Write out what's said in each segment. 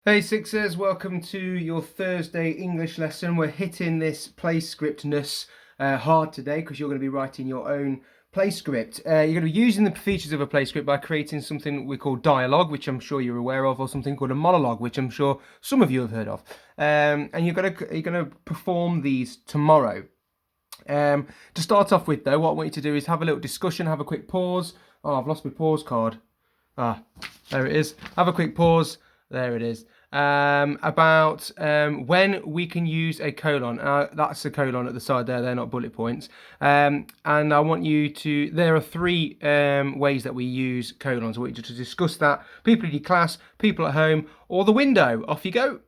Hey Sixers, welcome to your Thursday English lesson. We're hitting this play scriptness hard today because you're going to be writing your own play script. You're going to be using the features of a play script by creating something we call dialogue, which I'm sure you're aware of, or something called a monologue, which I'm sure some of you have heard of. And you're going to perform these tomorrow. To start off with, though, what I want you to do is have a little discussion, have a quick pause. Oh, I've lost my pause card. There it is. Have a quick pause. There it is. About when we can use a colon. That's a colon at the side there. They're not bullet points. And I want you to. There are three ways that we use colons. I want you to discuss that. People in your class, people at home, or the window. Off you go.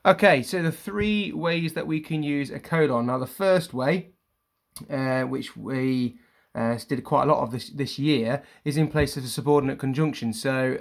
Okay, so the three ways that we can use a colon. Now, the first way, which we did quite a lot of this year, is in place of a subordinate conjunction. So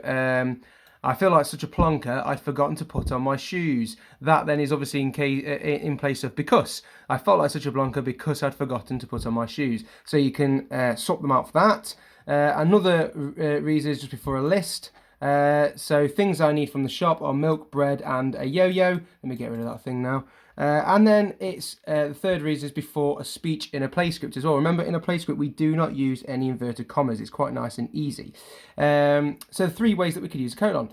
I feel like such a plonker, I'd forgotten to put on my shoes. That then is obviously in place of because. I felt like such a plonker because I'd forgotten to put on my shoes. So you can swap them out for that. Another reason is just before a list. So things I need from the shop are milk, bread, and a yo-yo. Let me get rid of that thing now. And then it's the third reason is before a speech in a play script as well. Remember, in a play script, we do not use any inverted commas. It's quite nice and easy. So three ways that we could use a colon.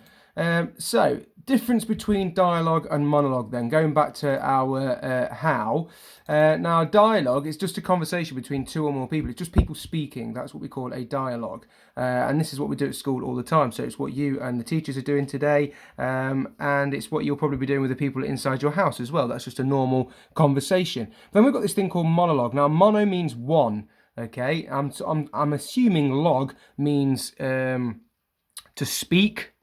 So difference between dialogue and monologue then, going back to our how. Now dialogue is just a conversation between two or more people. It's just people speaking. That's what we call a dialogue. And this is what we do at school all the time. So it's what you and the teachers are doing today. And it's what you'll probably be doing with the people inside your house as well. That's just a normal conversation. Then we've got this thing called monologue. Now mono means one. Okay, I'm assuming log means to speak.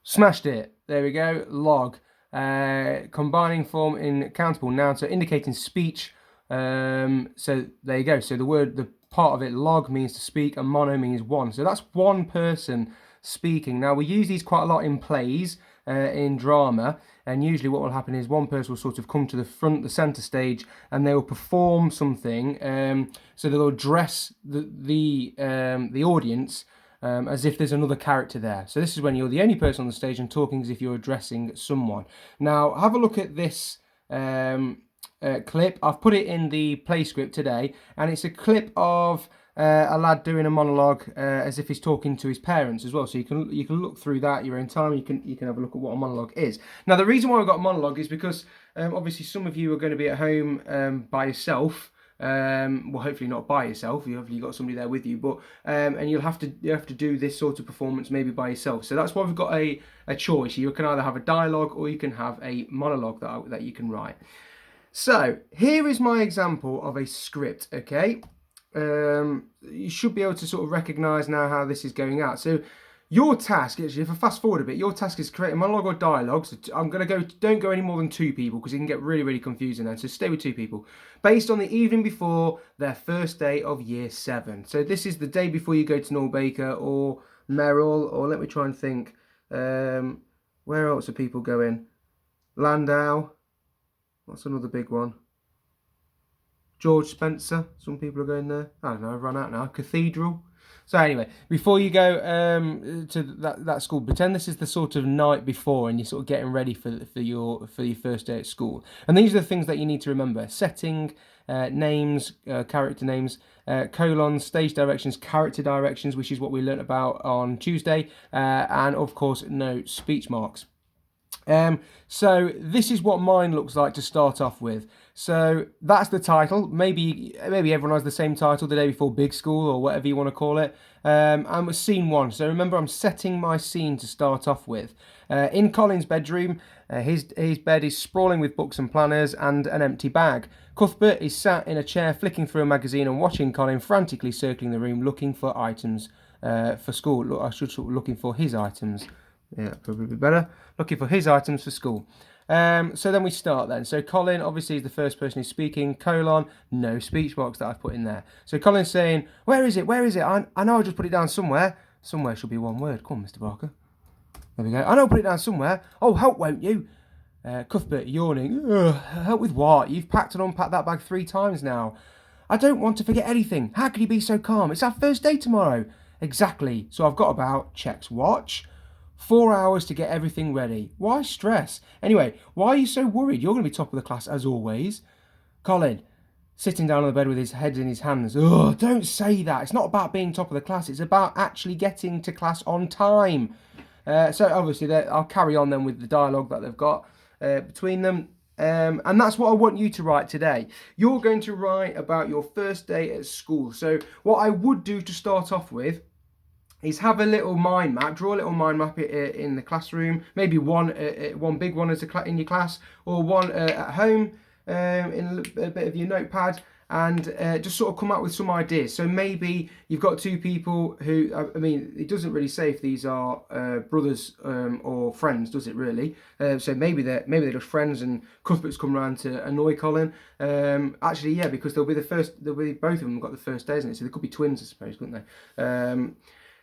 Smashed it. There we go. Log. Combining form in countable noun, so indicating speech. So there you go. So the part of it, log means to speak, and mono means one. So that's one person speaking. Now we use these quite a lot in plays, in drama, and usually what will happen is one person will sort of come to the centre stage, and they will perform something. So they'll address the audience. As if there's another character there. So this is when you're the only person on the stage and talking as if you're addressing someone. Now, have a look at this clip. I've put it in the play script today, and it's a clip of a lad doing a monologue as if he's talking to his parents as well. So you can look through that at your own time. You can have a look at what a monologue is. Now, the reason why we've got a monologue is because obviously some of you are going to be at home by yourself. Well, hopefully not by yourself. You've got somebody there with you, but and you have to do this sort of performance maybe by yourself. So that's why we've got a choice. You can either have a dialogue or you can have a monologue that you can write. So here is my example of a script. Okay, you should be able to sort of recognise now how this is going out. So your task, actually, if I fast forward a bit, your task is to create a monologue or dialogue. So I'm going to don't go any more than two people because it can get really, really confusing then. So stay with two people. Based on the evening before their first day of year 7. So this is the day before you go to Noel Baker or Merrill, or let me try and think. Where else are people going? Landau. What's another big one? George Spencer. Some people are going there. I don't know, I've run out now. Cathedral. So anyway, before you go to that school, pretend this is the sort of night before, and you're sort of getting ready for your first day at school. And these are the things that you need to remember: setting, names, character names, colons, stage directions, character directions, which is what we learnt about on Tuesday, and of course, no speech marks. So this is what mine looks like to start off with. So that's the title. Maybe everyone has the same title, the day before big school or whatever you want to call it. And was scene 1. So remember, I'm setting my scene to start off with. In Colin's bedroom, his bed is sprawling with books and planners and an empty bag. Cuthbert is sat in a chair flicking through a magazine and watching Colin frantically circling the room looking for items for school. Look, I should sort of looking for his items. Yeah, probably be better. Looking for his items for school. So then we start then. So Colin obviously is the first person who's speaking. Colon, no speech box that I've put in there. So Colin's saying, where is it? Where is it? I know I just put it down somewhere. Somewhere should be one word. Come on, Mr. Barker. There we go. I know I put it down somewhere. Oh, help, won't you? Cuthbert yawning. Help with what? You've packed and unpacked that bag 3 times now. I don't want to forget anything. How can you be so calm? It's our first day tomorrow. Exactly. So I've got about checks watch. 4 hours to get everything ready. Why stress? Anyway, why are you so worried? You're going to be top of the class as always. Colin, sitting down on the bed with his head in his hands. Oh, don't say that. It's not about being top of the class. It's about actually getting to class on time. So obviously, I'll carry on then with the dialogue that they've got between them. And that's what I want you to write today. You're going to write about your first day at school. So what I would do to start off with is have a little mind map, draw a little mind map in the classroom, maybe one big one in your class, or one at home in a bit of your notepad, and just sort of come up with some ideas. So maybe you've got two people who, I mean, it doesn't really say if these are brothers or friends, does it really? So maybe they're just friends, and Cuthbert's come round to annoy Colin. Actually, yeah, because they'll be both of them got the first day, isn't it? So they could be twins, I suppose, couldn't they?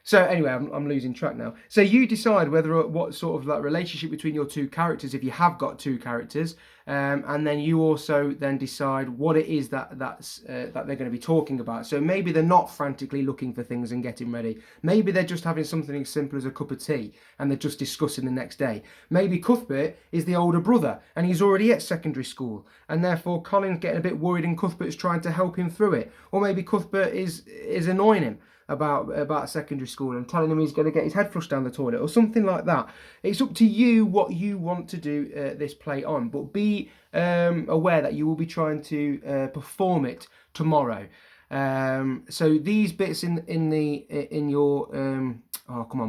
So anyway, I'm losing track now. So you decide what sort of like relationship between your two characters, if you have got two characters, and then you also then decide what it is that they're going to be talking about. So maybe they're not frantically looking for things and getting ready. Maybe they're just having something as simple as a cup of tea, and they're just discussing the next day. Maybe Cuthbert is the older brother, and he's already at secondary school, and therefore Colin's getting a bit worried, and Cuthbert's trying to help him through it. Or maybe Cuthbert is annoying him about secondary school and telling him he's going to get his head flushed down the toilet or something like that. It's up to you what you want to do this play on, but be aware that you will be trying to perform it tomorrow. So these bits in your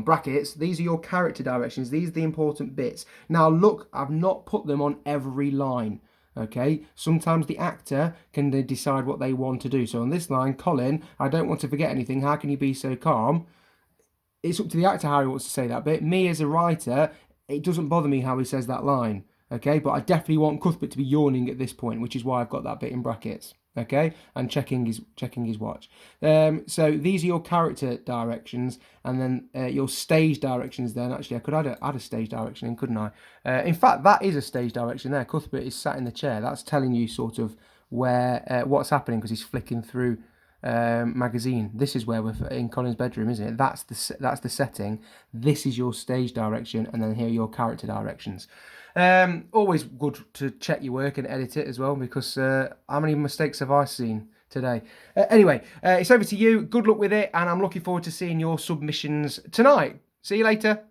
brackets, these are your character directions. These are the important bits. Now look, I've not put them on every line. Okay, sometimes the actor can decide what they want to do. So on this line, Colin, I don't want to forget anything. How can you be so calm? It's up to the actor how he wants to say that bit. Me as a writer, it doesn't bother me how he says that line. Okay, but I definitely want Cuthbert to be yawning at this point, which is why I've got that bit in brackets. Okay, and checking his watch. So these are your character directions, and then your stage directions. Then actually, I could add a stage direction in, couldn't I? In fact, that is a stage direction there. Cuthbert is sat in the chair. That's telling you sort of where what's happening because he's flicking through magazine. This is where we're in Colin's bedroom, isn't it? That's the setting. This is your stage direction, and then here are your character directions. Always good to check your work and edit it as well, because how many mistakes have I seen today? Anyway, it's over to you. Good luck with it, and I'm looking forward to seeing your submissions tonight. See you later.